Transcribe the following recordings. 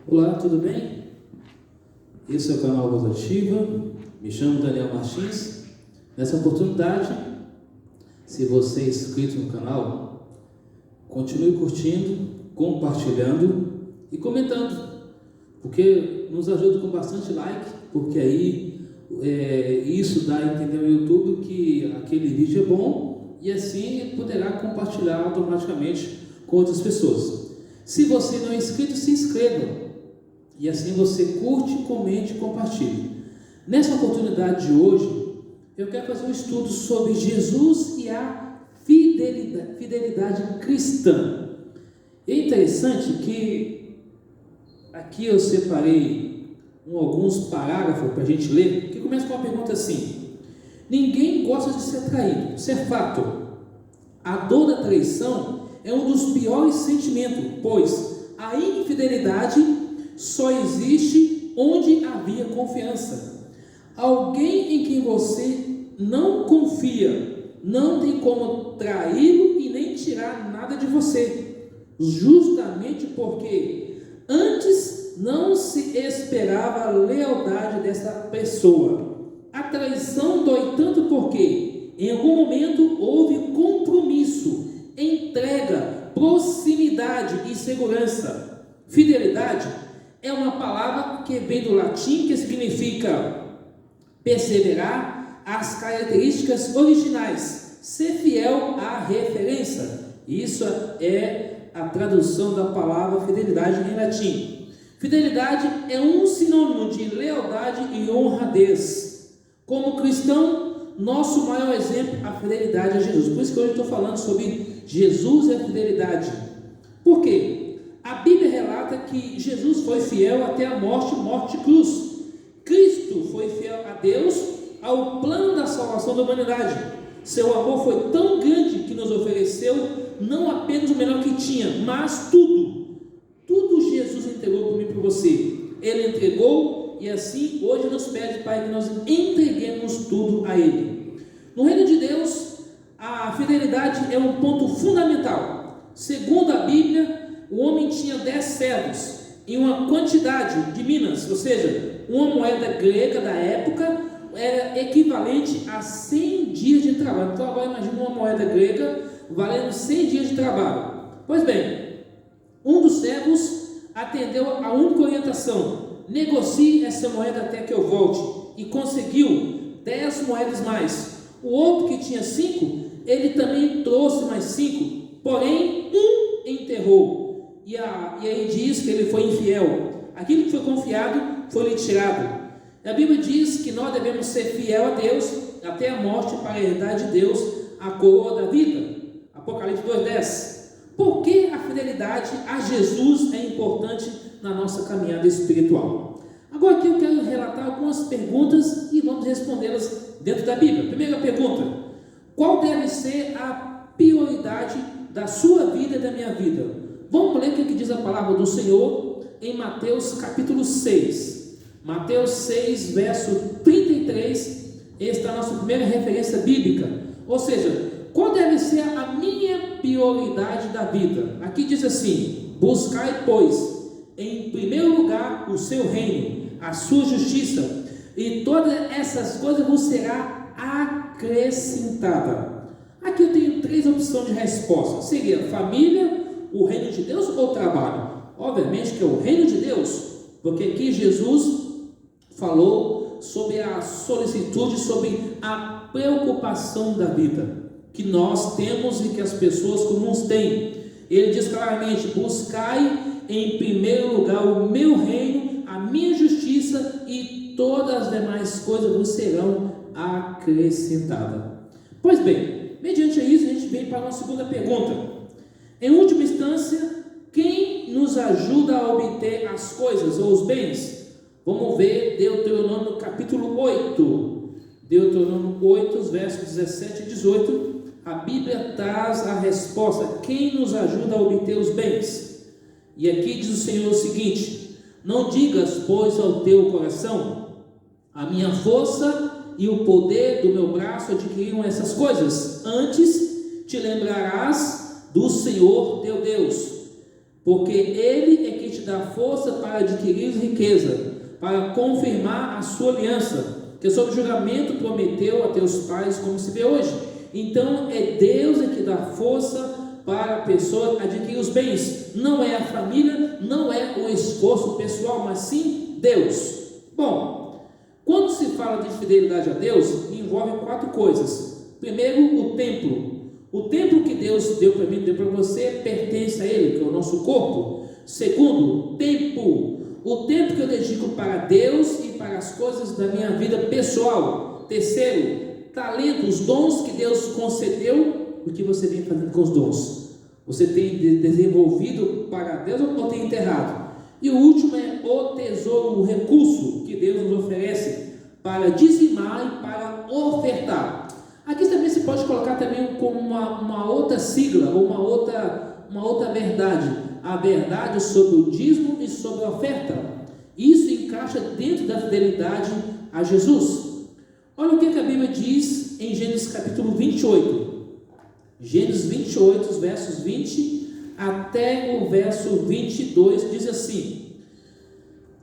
Olá, tudo bem? Esse é o canal Voz Ativa, me chamo Daniel Martins. Nessa oportunidade, se você é inscrito no canal, continue curtindo, compartilhando e comentando, porque nos ajuda com bastante like, porque aí isso dá a entender ao YouTube que aquele vídeo é bom e assim ele poderá compartilhar automaticamente com outras pessoas. Se você não é inscrito, se inscreva. E assim você curte, comente e compartilhe. Nessa oportunidade de hoje, eu quero fazer um estudo sobre Jesus e a fidelidade cristã. É interessante que aqui eu separei alguns parágrafos para a gente ler, que começa com uma pergunta assim: ninguém gosta de ser traído, isso é fato. A dor da traição é um dos piores sentimentos, pois a infidelidade só existe onde havia confiança. Alguém em quem você não confia não tem como traí-lo e nem tirar nada de você, justamente porque antes não se esperava a lealdade dessa pessoa. A traição dói tanto porque em algum momento houve compromisso, entrega, proximidade e segurança. Fidelidade é uma palavra que vem do latim, que significa perseverar as características originais, ser fiel à referência. Isso é a tradução da palavra fidelidade em latim. Fidelidade é um sinônimo de lealdade e honradez. Como cristão, nosso maior exemplo, a fidelidade a Jesus. Por isso que hoje eu estou falando sobre Jesus e a fidelidade. Por quê? A Bíblia relata que Jesus foi fiel até a morte de cruz. Cristo foi fiel a Deus, ao plano da salvação da humanidade. Seu amor foi tão grande que nos ofereceu não apenas o melhor que tinha, mas tudo. Tudo Jesus entregou por mim e por você. Ele entregou e assim hoje nos pede, Pai, que nós entreguemos tudo a Ele. No reino de Deus, a fidelidade é um ponto fundamental. Segundo a Bíblia, o homem tinha 10 servos em uma quantidade de minas, ou seja, uma moeda grega da época era equivalente a 100 dias de trabalho. Então agora imagina uma moeda grega valendo 100 dias de trabalho. Pois bem, um dos servos atendeu a única orientação: negocie essa moeda até que eu volte, e conseguiu 10 moedas mais. O outro, que tinha 5, ele também trouxe mais 5, porém um enterrou. E aí diz que ele foi infiel. Aquilo que foi confiado foi-lhe tirado. A Bíblia diz que nós devemos ser fiel a Deus até a morte, para herdar de Deus a coroa da vida. Apocalipse 2:10. Por que a fidelidade a Jesus é importante na nossa caminhada espiritual? Agora aqui eu quero relatar algumas perguntas e vamos respondê-las dentro da Bíblia. Primeira pergunta: qual deve ser a prioridade da sua vida e da minha vida? Vamos ler o que diz a palavra do Senhor em Mateus capítulo 6. Mateus 6, verso 33. Esta é a nossa primeira referência bíblica. Ou seja, qual deve ser a minha prioridade da vida? Aqui diz assim: buscai, pois, em primeiro lugar o seu reino, a sua justiça, e todas essas coisas vos será acrescentada. Aqui eu tenho 3 opções de resposta. Seria família, o reino de Deus ou trabalho? Obviamente que é o reino de Deus, porque aqui Jesus falou sobre a solicitude, sobre a preocupação da vida que nós temos e que as pessoas comuns têm. Ele diz claramente: buscai em primeiro lugar o meu reino, a minha justiça, e todas as demais coisas vos serão acrescentadas. Pois bem, mediante isso a gente vem para uma segunda pergunta. Em última instância, quem nos ajuda a obter as coisas ou os bens? Vamos ver Deuteronômio capítulo 8. Deuteronômio 8, versos 17 e 18. A Bíblia traz a resposta: quem nos ajuda a obter os bens? E aqui diz o Senhor o seguinte: não digas, pois, ao teu coração: a minha força e o poder do meu braço adquiriram essas coisas. Antes te lembrarás do Senhor teu Deus, porque Ele é quem te dá força para adquirir riqueza, para confirmar a sua aliança, que sob julgamento prometeu a teus pais, como se vê hoje. Então é Deus que dá força para a pessoa adquirir os bens. Não é a família, não é o esforço pessoal, mas sim Deus. Bom, quando se fala de fidelidade a Deus, envolve 4 coisas. Primeiro, o templo. O templo que Deus deu para mim, deu para você, pertence a Ele, que é o nosso corpo. Segundo, tempo. O tempo que eu dedico para Deus e para as coisas da minha vida pessoal. Terceiro, talento, os dons que Deus concedeu. O que você vem fazendo com os dons? Você tem desenvolvido para Deus ou tem enterrado? E o último é o tesouro, o recurso que Deus nos oferece para dizimar e para ofertar. Aqui também se pode colocar também como uma outra sigla, ou uma outra verdade. A verdade sobre o dízimo e sobre a oferta. Isso encaixa dentro da fidelidade a Jesus. Olha o que a Bíblia diz em Gênesis capítulo 28. Gênesis 28, os versos 20 até o verso 22, diz assim: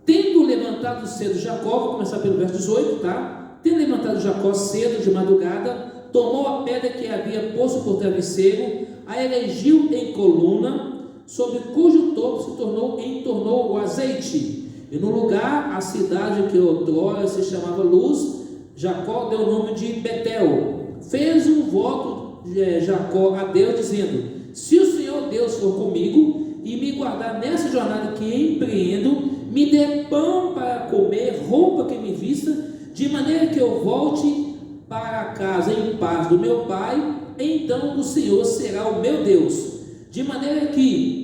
tendo levantado cedo Jacó, vou começar pelo verso 18, tá? Tendo levantado Jacó cedo de madrugada, tomou a pedra que havia posto por travesseiro, a erigiu em coluna, sobre cujo topo se entornou o azeite, e no lugar, a cidade que outrora se chamava Luz, Jacó deu o nome de Betel. Fez um voto Jacó a Deus, dizendo: se o Senhor Deus for comigo e me guardar nessa jornada que empreendo, me dê pão para comer, roupa que me vista, de maneira que eu volte para a casa em paz do meu pai, então o Senhor será o meu Deus, de maneira que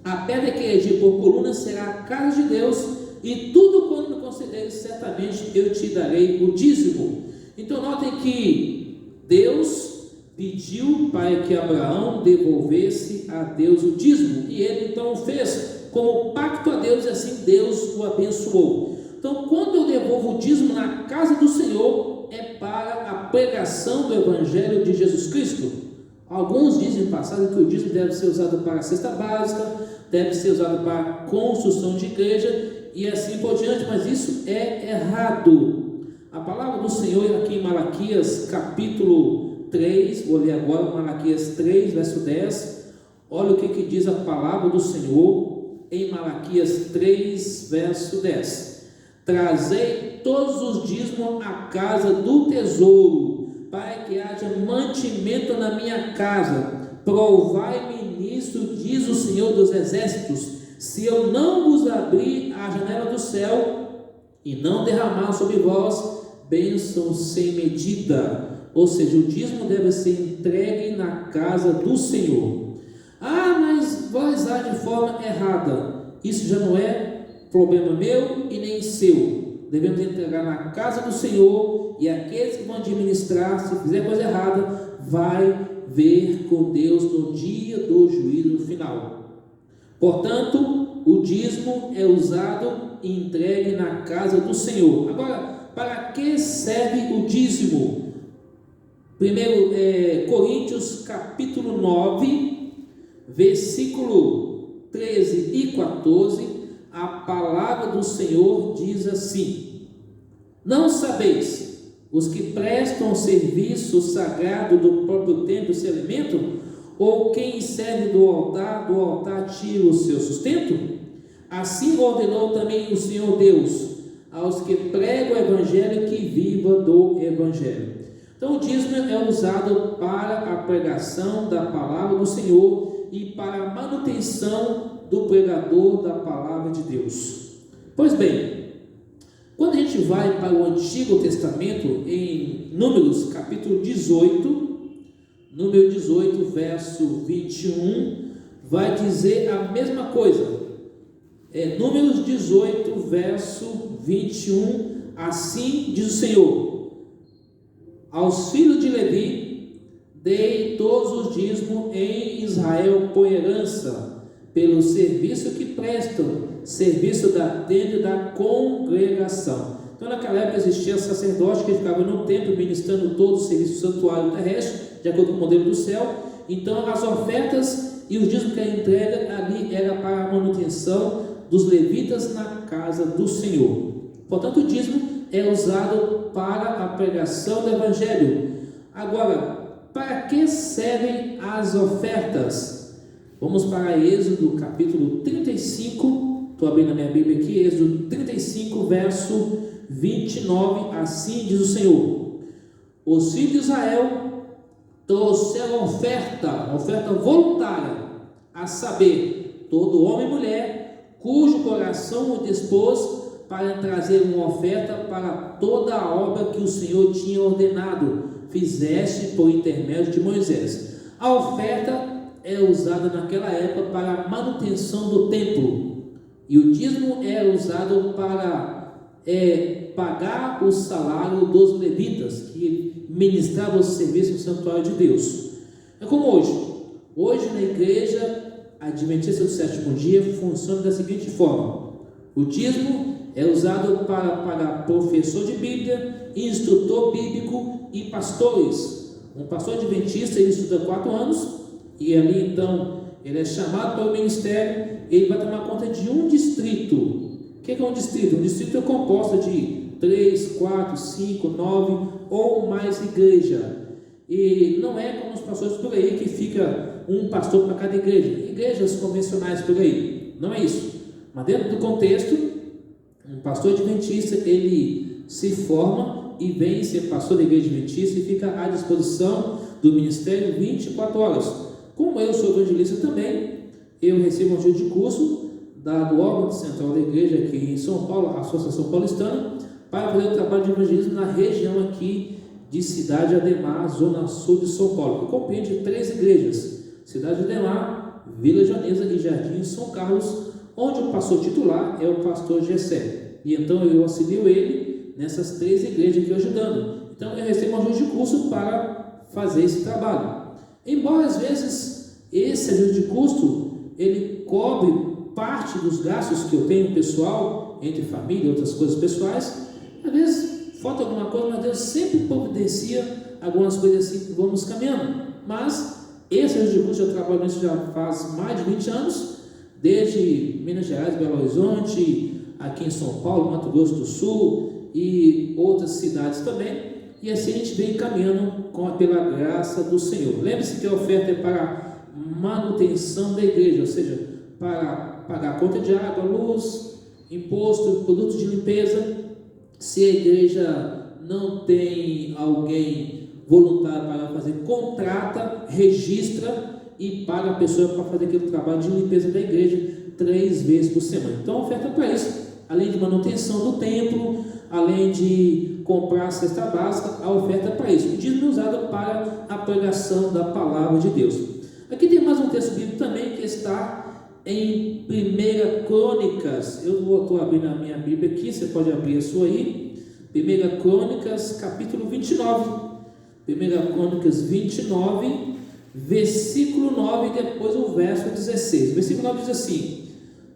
a pedra que erigi por coluna será a casa de Deus, e tudo quanto me concederes, certamente eu te darei o dízimo. Então notem que Deus pediu para que Abraão devolvesse a Deus o dízimo, e ele então fez como pacto a Deus, e assim Deus o abençoou. Então, quando eu devolvo o dízimo na casa do Senhor, é para a pregação do Evangelho de Jesus Cristo. Alguns dizem no passado que o dízimo deve ser usado para a cesta básica, deve ser usado para a construção de igreja e assim por diante, mas isso é errado. A palavra do Senhor aqui em Malaquias capítulo 3, vou ler agora Malaquias 3, verso 10. Olha o que diz a palavra do Senhor em Malaquias 3, verso 10. Trazei todos os dízimos à casa do tesouro, para que haja mantimento na minha casa. Provai-me nisso, diz o Senhor dos Exércitos, se eu não vos abrir a janela do céu e não derramar sobre vós bênçãos sem medida. Ou seja, o dízimo deve ser entregue na casa do Senhor. Ah, mas vós age de forma errada. Isso já não é problema meu e nem seu. Devemos entregar na casa do Senhor, e aqueles que vão administrar, se fizer coisa errada, vai ver com Deus no dia do juízo final. Portanto, o dízimo é usado e entregue na casa do Senhor. Agora, para que serve o dízimo? 1 Coríntios capítulo 9, versículo 13 e 14, a palavra do Senhor diz assim: não sabeis, os que prestam serviço sagrado do próprio templo se alimentam, ou quem serve do altar tira o seu sustento? Assim ordenou também o Senhor Deus aos que pregam o Evangelho, que viva do Evangelho. Então o dízimo é usado para a pregação da palavra do Senhor e para a manutenção do pregador da palavra de Deus. Pois bem, quando a gente vai para o Antigo Testamento, em Números capítulo 18, número 18, verso 21, vai dizer a mesma coisa. Números 18, verso 21, assim diz o Senhor: aos filhos de Levi dei todos os dízimos em Israel por herança, pelo serviço que prestam, serviço da tenda e da congregação. Então naquela época existia sacerdote que ficava no templo ministrando todo o serviço do santuário terrestre, de acordo com o modelo do céu. Então as ofertas e os dízimos que era entrega ali era para a manutenção dos levitas na casa do Senhor. Portanto, o dízimo é usado para a pregação do Evangelho. Agora, para que servem as ofertas? Vamos para Êxodo capítulo 35, estou abrindo a minha Bíblia aqui, Êxodo 35, verso 29, assim diz o Senhor: os filhos de Israel trouxeram oferta voluntária, a saber, todo homem e mulher, cujo coração o dispôs para trazer uma oferta para toda a obra que o Senhor tinha ordenado, fizeste por intermédio de Moisés. A oferta é usada naquela época para a manutenção do templo, e o dízimo é usado para pagar o salário dos levitas, que ministravam o serviço no santuário de Deus. É como hoje na igreja adventista do sétimo dia funciona da seguinte forma: o dízimo é usado para pagar professor de Bíblia, instrutor bíblico e pastores. Um pastor adventista, ele estuda 4 anos, e ali então ele é chamado para o ministério, ele vai tomar conta de um distrito. O que é um distrito? Um distrito é composto de 3, 4, 5, 9 ou mais igrejas. E não é como os pastores por aí, que fica um pastor para cada igrejas convencionais por aí. Não é isso. Mas dentro do contexto, um pastor adventista, ele se forma e vem ser pastor da igreja adventista e fica à disposição do ministério 24 horas. Como eu sou evangelista também, eu recebo um dia de curso do órgão central da igreja aqui em São Paulo, a Associação Paulistana, para fazer o trabalho de evangelismo na região aqui de Cidade Ademar, zona sul de São Paulo, que compreende 3 igrejas: Cidade Ademar, Vila Joanesa e Jardim São Carlos, onde o pastor titular é o pastor Gessé. E então eu auxilio ele nessas 3 igrejas aqui ajudando. Então eu recebo um ajuda de curso para fazer esse trabalho. Embora às vezes esse ajuda de custo ele cobre parte dos gastos que eu tenho pessoal, entre família e outras coisas pessoais, às vezes falta alguma coisa, mas Deus sempre providencia algumas coisas assim que vamos caminhando. Mas esse ajuda de custo eu trabalho nisso já faz mais de 20 anos, desde Minas Gerais, Belo Horizonte, aqui em São Paulo, Mato Grosso do Sul e outras cidades também, e assim a gente vem caminhando pela graça do Senhor. Lembre-se que a oferta é para manutenção da igreja, ou seja, para pagar a conta de água, luz, imposto, produtos de limpeza. Se a igreja não tem alguém voluntário para fazer, contrata, registra e paga a pessoa para fazer aquele trabalho de limpeza da igreja 3 vezes por semana. Então a oferta é para isso, além de manutenção do templo, além de comprar a cesta básica, a oferta é para isso. O dízimo é usado para a pregação da palavra de Deus. Aqui tem mais um texto bíblico também que está em 1 Crônicas. Eu vou abrir na minha Bíblia aqui, você pode abrir a sua aí. 1 Crônicas capítulo 29. 1 Crônicas 29, versículo 9 e depois o verso 16. O versículo 9 diz assim: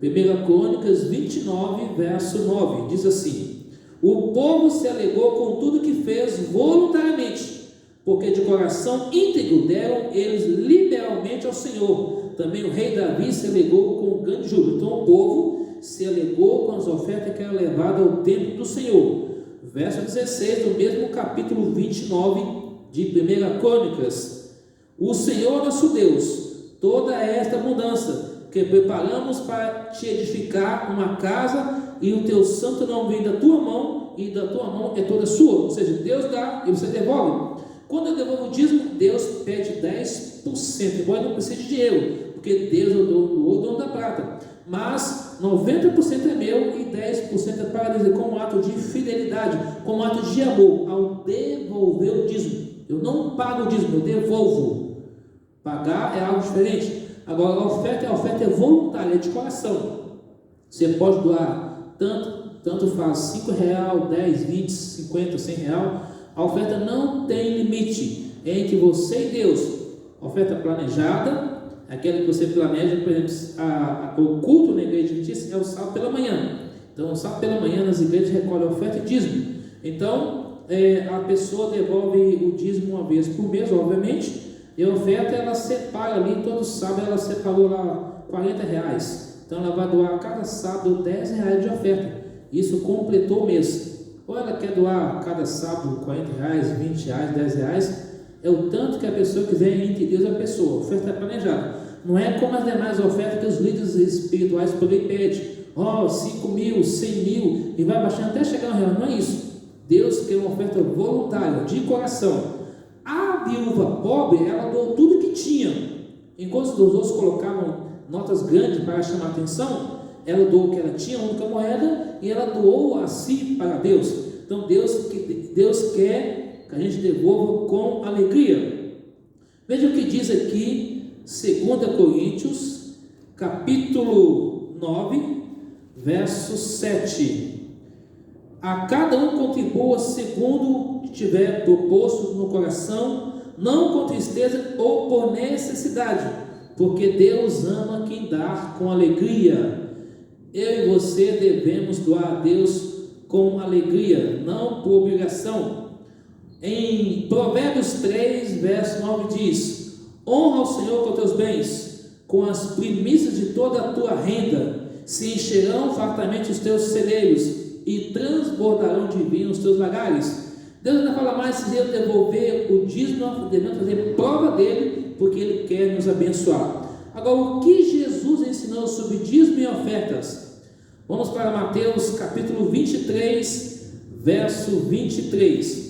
1 Crônicas 29, verso 9, diz assim: o povo se alegrou com tudo que fez voluntariamente, porque de coração íntegro deram eles liberalmente ao Senhor. Também o rei Davi se alegrou com grande júbilo. Então o povo se alegrou com as ofertas que eram levadas ao templo do Senhor. Verso 16 do mesmo capítulo 29 de 1 Crônicas: o Senhor nosso Deus, toda esta abundância que preparamos para te edificar uma casa, e o teu santo nome vem da tua mão, e da tua mão é toda sua. Ou seja, Deus dá e você devolve. Quando eu devolvo o dízimo, Deus pede 10%, embora não precise de dinheiro, porque Deus é o dono da prata, mas 90% é meu e 10% é para Deus, como ato de fidelidade, como ato de amor, ao devolver o dízimo. Eu não pago o dízimo, eu devolvo. Pagar é algo diferente. Agora a oferta é voluntária, é de coração. Você pode doar tanto faz, 5 real, 10, 20, 50, 100 real. A oferta não tem limite, é entre você e Deus. A oferta planejada, aquela que você planeja, por exemplo, o culto na igreja adventista é o sábado pela manhã. Então, o sábado pela manhã nas igrejas recolhem a oferta e dízimo. Então, a pessoa devolve o dízimo uma vez por mês, obviamente, e a oferta ela separa ali, todo sábado ela separou lá 40 reais. Então ela vai doar a cada sábado R$10 de oferta. Isso completou o mês. Ou ela quer doar a cada sábado R$40, R$20, R$10. É o tanto que a pessoa quiser entre Deus e a pessoa. A oferta é planejada. Não é como as demais ofertas que os líderes espirituais por aí pedem. 5 mil, 100 mil, e vai baixando até chegar no real. Não é isso. Deus quer uma oferta voluntária, de coração. A viúva pobre, ela doou tudo que tinha. Enquanto os outros colocavam notas grandes para chamar a atenção, ela doou o que ela tinha, a única moeda, e ela doou a si para Deus. Então Deus quer que a gente devolva com alegria. Veja o que diz aqui 2 Coríntios capítulo 9, verso 7. A cada um contribua segundo o que tiver proposto no coração, não com tristeza ou por necessidade, porque Deus ama quem dá com alegria. Eu e você devemos doar a Deus com alegria, não por obrigação. Em Provérbios 3, verso 9 diz: honra ao Senhor com teus bens, com as primícias de toda a tua renda, se encherão fartamente os teus celeiros e transbordarão de vinho os teus lagares. Deus ainda fala mais: se eu devolver o dízimo, nós devemos fazer prova dele, porque ele quer nos abençoar. Agora, o que Jesus ensinou sobre dízimo e ofertas? Vamos para Mateus capítulo 23, verso 23.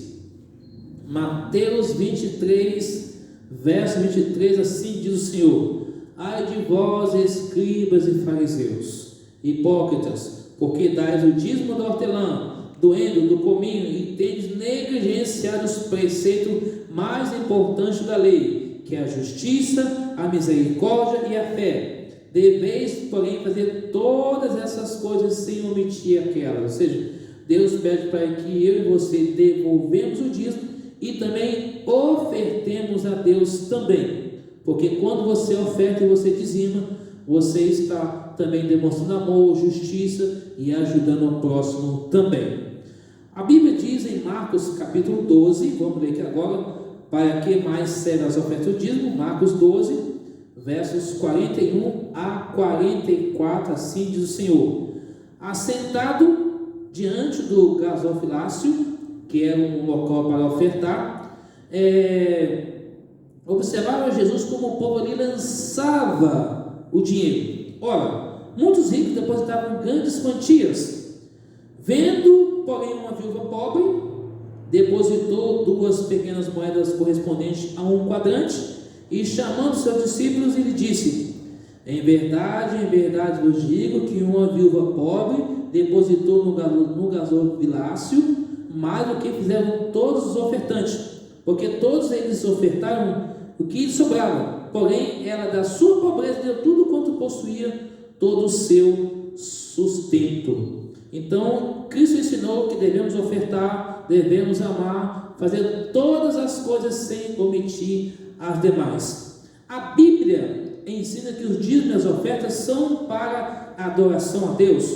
Mateus 23, verso 23, assim diz o Senhor: ai de vós, escribas e fariseus, hipócritas, porque dais o dízimo da hortelã, do endro, do cominho, e tendes negligenciado os preceitos mais importantes da lei, que é a justiça, a misericórdia e a fé. Deveis, porém, fazer todas essas coisas sem omitir aquelas. Ou seja, Deus pede para que eu e você devolvemos o dízimo e também ofertemos a Deus também. Porque quando você oferta e você dizima, você está também demonstrando amor, justiça e ajudando o próximo também. A Bíblia diz em Marcos capítulo 12, vamos ler aqui agora, para que mais serve as ofertas do dízimo, Marcos 12, versos 41 a 44, assim diz o Senhor: assentado diante do gasofilácio, que era um local para ofertar, observava Jesus como o povo ali lançava o dinheiro. Ora, muitos ricos depositavam grandes quantias. Vendo, porém, uma viúva pobre, depositou 2 pequenas moedas correspondentes a um quadrante, e chamando seus discípulos, ele disse: em verdade vos digo que uma viúva pobre depositou no gasofilácio mais do que fizeram todos os ofertantes, porque todos eles ofertaram o que sobrava, porém ela da sua pobreza deu tudo quanto possuía, todo o seu sustento. Então Cristo ensinou que devemos ofertar, devemos amar, fazer todas as coisas sem omitir as demais. A Bíblia ensina que os dízimos e as ofertas são para adoração a Deus.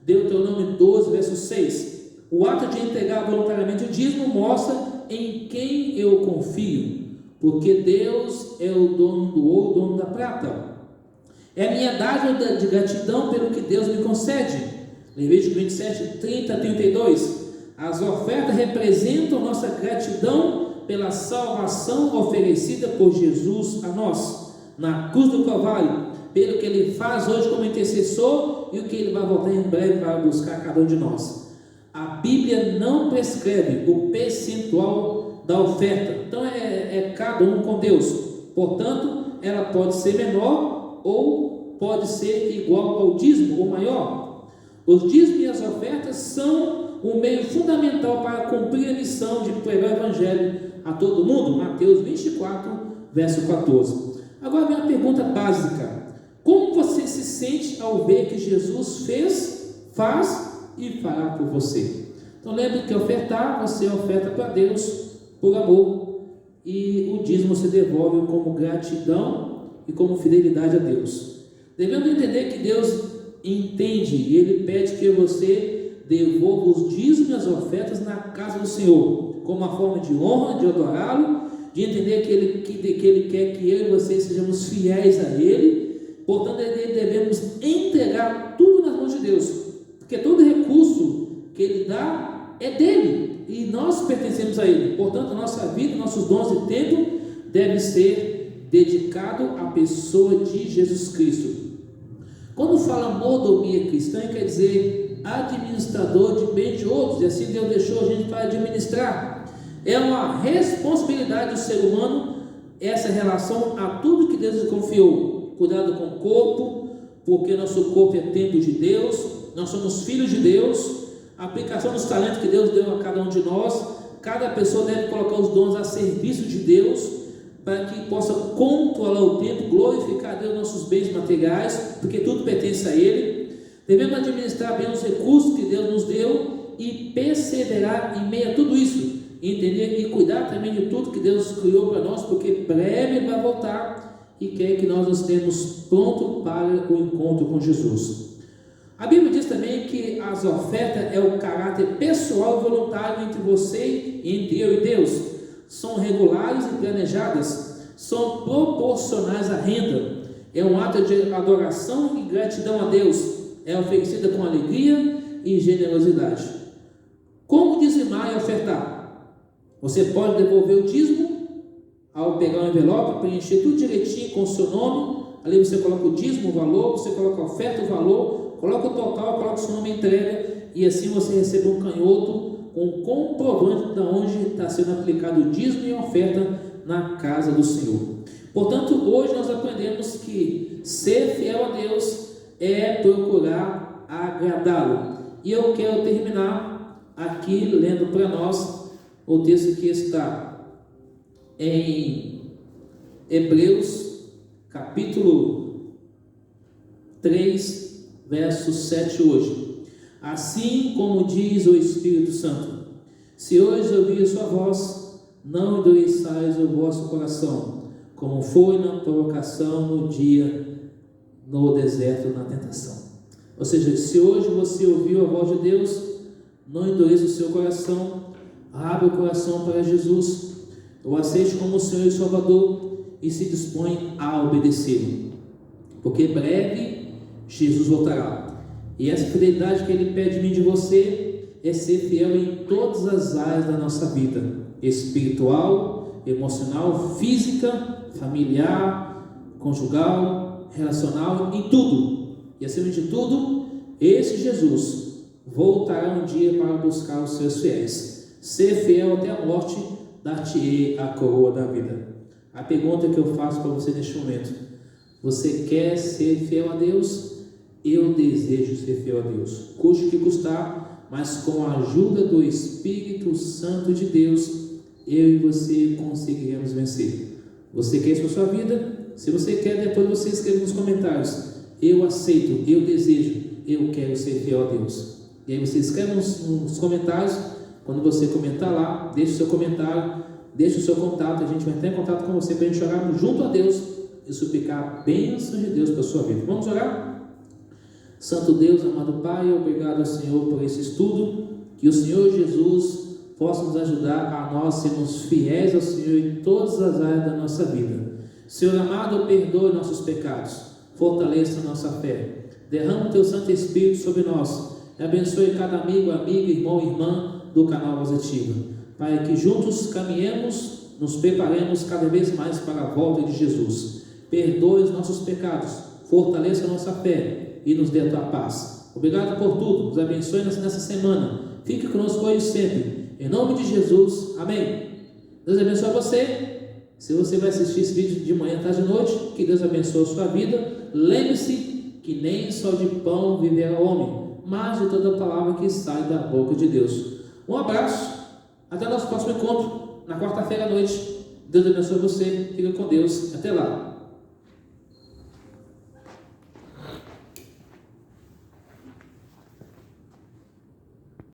Deuteronômio 12, verso 6. O ato de entregar voluntariamente o dízimo mostra em quem eu confio, porque Deus é o dono do ouro, o dono da prata. É a minha dádiva de gratidão pelo que Deus me concede. Levítico 27, 30 a 32. As ofertas representam nossa gratidão pela salvação oferecida por Jesus a nós, na cruz do Calvário, pelo que Ele faz hoje como intercessor e o que Ele vai voltar em breve para buscar cada um de nós. A Bíblia não prescreve o percentual da oferta, então é cada um com Deus. Portanto, ela pode ser menor ou pode ser igual ao dízimo ou maior. Os dízimos e as ofertas são um meio fundamental para cumprir a missão de pregar o Evangelho a todo mundo. Mateus 24, verso 14. Agora vem uma pergunta básica: como você se sente ao ver que Jesus fez, faz e fará por você? Então lembre que ofertar, você oferta para Deus por amor, e o dízimo você devolve como gratidão e como fidelidade a Deus. Devemos entender que Deus entende e Ele pede que você devolva os dízimos e as ofertas na casa do Senhor, como uma forma de honra, de adorá-lo, de entender que Ele quer que eu e vocês sejamos fiéis a Ele, Portanto, devemos entregar tudo nas mãos de Deus, porque todo recurso que Ele dá é dele, e nós pertencemos a Ele. Portanto, nossa vida, nossos dons e tempo deve ser dedicado à pessoa de Jesus Cristo. Quando fala mordomia cristã, quer dizer administrador de bem de outros, e assim Deus deixou a gente para administrar. É uma responsabilidade do ser humano essa relação a tudo que Deus nos confiou. Cuidado com o corpo, porque nosso corpo é templo de Deus, nós somos filhos de Deus. A aplicação dos talentos que Deus deu a cada um de nós, cada pessoa deve colocar os dons a serviço de Deus, para que possa controlar o tempo, glorificar a Deus nossos bens materiais, porque tudo pertence a Ele. Devemos administrar bem os recursos que Deus nos deu e perseverar em meio a tudo isso, entender e cuidar também de tudo que Deus criou para nós, porque breve Ele vai voltar e quer que nós estejamos prontos para o encontro com Jesus. A Bíblia diz também que as ofertas é o caráter pessoal e voluntário entre você, entre eu e Deus. São regulares e planejadas, são proporcionais à renda, é um ato de adoração e gratidão a Deus, é oferecida com alegria e generosidade. Como dizimar e ofertar? Você pode devolver o dízimo ao pegar um envelope, preencher tudo direitinho com o seu nome, ali você coloca o dízimo, o valor, você coloca a oferta, o valor, coloca o total, coloca o seu nome e entrega, e assim você recebe um canhoto com comprovante de onde está sendo aplicado o dízimo e a oferta na casa do Senhor. Portanto, hoje nós aprendemos que ser fiel a Deus é procurar agradá-lo. E eu quero terminar aqui lendo para nós o texto que está em Hebreus, capítulo 3, verso 7 hoje. Assim como diz o Espírito Santo: se hoje ouvir sua voz, não endureçais o vosso coração, como foi na provocação no dia no deserto, na tentação. Ou seja, se hoje você ouviu a voz de Deus, não endureça o seu coração, abre o coração para Jesus, o aceite como o Senhor e Salvador e se dispõe a obedecê-lo, porque breve Jesus voltará. E essa fidelidade que Ele pede de mim e de você é ser fiel em todas as áreas da nossa vida: espiritual, emocional, física, familiar, conjugal, relacional, em tudo. E acima de tudo, esse Jesus voltará um dia para buscar os seus fiéis. Ser fiel até a morte, dar-te-ei a coroa da vida. A pergunta que eu faço para você neste momento: você quer ser fiel a Deus? Eu desejo ser fiel a Deus, custe o que custar, mas com a ajuda do Espírito Santo de Deus, eu e você conseguiremos vencer. Você quer isso na sua vida? Se você quer, depois você escreve nos comentários: eu aceito, eu desejo, eu quero ser fiel a Deus. E aí você escreve nos comentários. Quando você comentar lá, deixe o seu comentário, deixe o seu contato, a gente vai entrar em contato com você para a gente orar junto a Deus e suplicar a bênção de Deus para a sua vida. Vamos orar? Santo Deus, amado Pai, obrigado, Senhor, por esse estudo. Que o Senhor Jesus possa nos ajudar a nós sermos fiéis ao Senhor em todas as áreas da nossa vida. Senhor amado, perdoe nossos pecados, fortaleça a nossa fé, derrama o Teu Santo Espírito sobre nós e abençoe cada amigo, amiga, irmão e irmã do canal Voz Ativa. Pai, que juntos caminhemos, nos preparemos cada vez mais para a volta de Jesus. Perdoe os nossos pecados, fortaleça a nossa fé e nos dê a Tua paz. Obrigado por tudo, nos abençoe nessa semana, fique conosco hoje e sempre, em nome de Jesus, amém. Deus abençoe você. Se você vai assistir esse vídeo de manhã, tarde e noite, que Deus abençoe a sua vida. Lembre-se que nem só de pão viverá o homem, mas de toda a palavra que sai da boca de Deus. Um abraço, até o nosso próximo encontro, na quarta-feira à noite. Deus abençoe você, fica com Deus, até lá.